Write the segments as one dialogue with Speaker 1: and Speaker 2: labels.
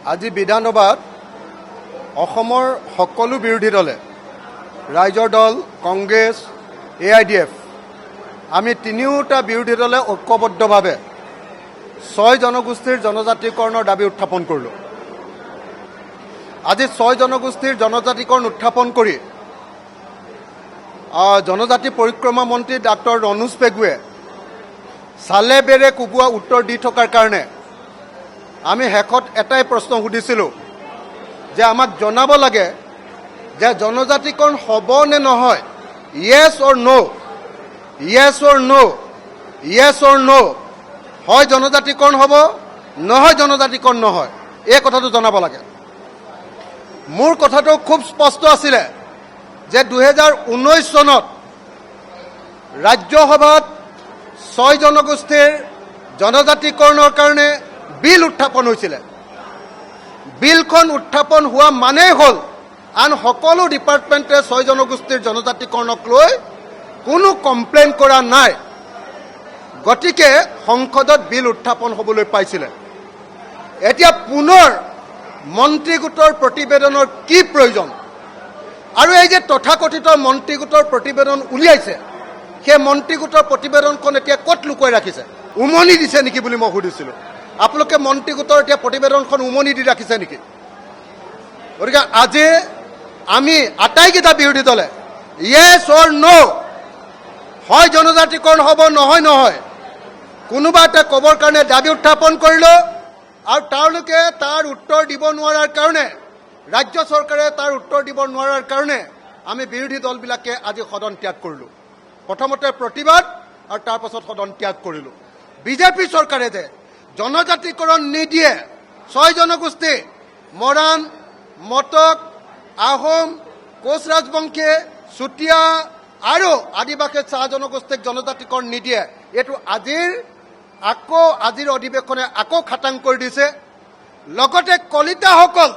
Speaker 1: আজি বিধানসভাত অসমৰ সকলো বিৰোধী দলে ৰাইজৰ দল কংগ্ৰেছ AIDF আমি তিনিওটা বিৰোধী দলে ঐক্যবদ্ধভাৱে 6 জনগোষ্ঠীৰ জনজাতিকৰণৰ দাবী উত্থাপন কৰিলোঁ। আজি 6 জনগোষ্ঠীৰ জনজাতিকৰণ উত্থাপন কৰি জনজাতি পৰিক্ৰমা মন্ত্ৰী ডাক্তৰ ৰণোজ পেগুৱে চালে বেৰে কোবোৱা উত্তৰ দি থকাৰ কাৰণে আমি শেষত এটাই প্ৰশ্ন সুধিছিলোঁ যে আমাক জনাব লাগে যে জনজাতিকৰণ হ'ব নে নহয়। ইয়েছ অৰ নো, ইয়েছ অৰ নো, ইয়েছ অৰ নো। হয় জনজাতিকৰণ হ'ব, নহয় জনজাতিকৰণ নহয়, এই কথাটো জনাব লাগে। মোৰ কথাটো খুব স্পষ্ট আছিলে যে 2019 চনত ৰাজ্যসভাত 6 জনগোষ্ঠীৰ জনজাতিকৰণৰ কাৰণে বিল উত্থাপন হৈছিলে। বিলখন উত্থাপন হোৱা মানেই হ'ল আন সকলো ডিপাৰ্টমেণ্টে 6 জনগোষ্ঠীৰ জনজাতিকৰণক লৈ কোনো কমপ্লেইন কৰা নাই। গতিকে সংসদত বিল উত্থাপন হ'বলৈ পাইছিলে। এতিয়া পুনৰ মন্ত্ৰী গোটৰ প্ৰতিবেদনৰ কি প্ৰয়োজন? আৰু এই যে তথাকথিত মন্ত্ৰী গোটৰ প্ৰতিবেদন উলিয়াইছে, সেই মন্ত্ৰী গোটৰ প্ৰতিবেদনখন এতিয়া ক'ত লুকুৱাই ৰাখিছে? উমনি দিছে নেকি বুলি মই সুধিছিলোঁ। আপোনালোকে মন্ত্ৰী গোটৰ এতিয়া প্ৰতিবেদনখন উমনি দি ৰাখিছে নেকি? গতিকে আজি আমি আটাইকেইটা বিৰোধী দলে ইয়েছ অৰ নো, হয় জনজাতিকৰণ হ'ব, নহয় নহয়, কোনোবা এটা ক'বৰ কাৰণে দাবী উত্থাপন কৰিলোঁ আৰু তেওঁলোকে তাৰ উত্তৰ দিব নোৱাৰাৰ কাৰণে, ৰাজ্য চৰকাৰে তাৰ উত্তৰ দিব নোৱাৰাৰ কাৰণে আমি বিৰোধী দলবিলাকে আজি সদন ত্যাগ কৰিলোঁ। প্ৰথমতে প্ৰতিবাদ আৰু তাৰ পাছত সদন ত্যাগ কৰিলোঁ। বিজেপি চৰকাৰে যে জনজাতিকৰণ নিদিয়ে, 6 জনগোষ্ঠী মৰাণ, মটক, আহোম, কোচ ৰাজবংশী, চুতীয়া আৰু আদিবাসী চাহ জনগোষ্ঠীক জনজাতিকৰণ নিদিয়ে, এইটো আজিৰ অধিৱেশনে আকৌ খাটাং কৰি দিছে। লগতে কলিতাসকল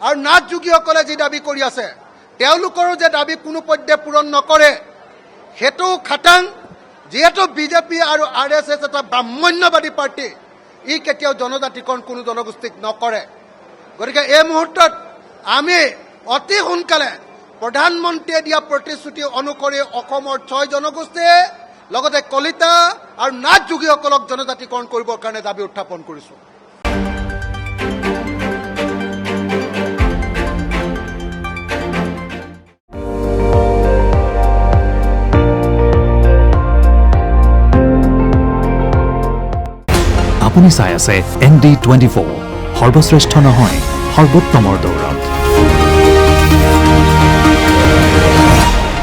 Speaker 1: আৰু নাথ যোগীসকলে যি দাবী কৰি আছে, তেওঁলোকৰো যে দাবী কোনো পধ্যে পূৰণ নকৰে, সেইটো খাটাং। যিহেতু বিজেপি আৰু RSS এটা ব্ৰাহ্মণ্যবাদী পাৰ্টি, ই কেতিয়াও জনজাতিকৰণ কোনো জনগোষ্ঠীক নকৰে। গতিকে এই মুহূৰ্তত আমি অতি সোনকালে প্ৰধানমন্ত্ৰীয়ে দিয়া প্ৰতিশ্ৰুতি অনুসৰি অসমৰ 6 জনগোষ্ঠীয়ে লগতে কলিতা আৰু নাথ যোগীসকলক জনজাতিকৰণ কৰিবৰ কাৰণে দাবী উত্থাপন কৰিছোঁ।
Speaker 2: আপুনি চাই আছে ND24, সৰ্বশ্ৰেষ্ঠ নহয় সৰ্বোত্তমৰ দৌৰত।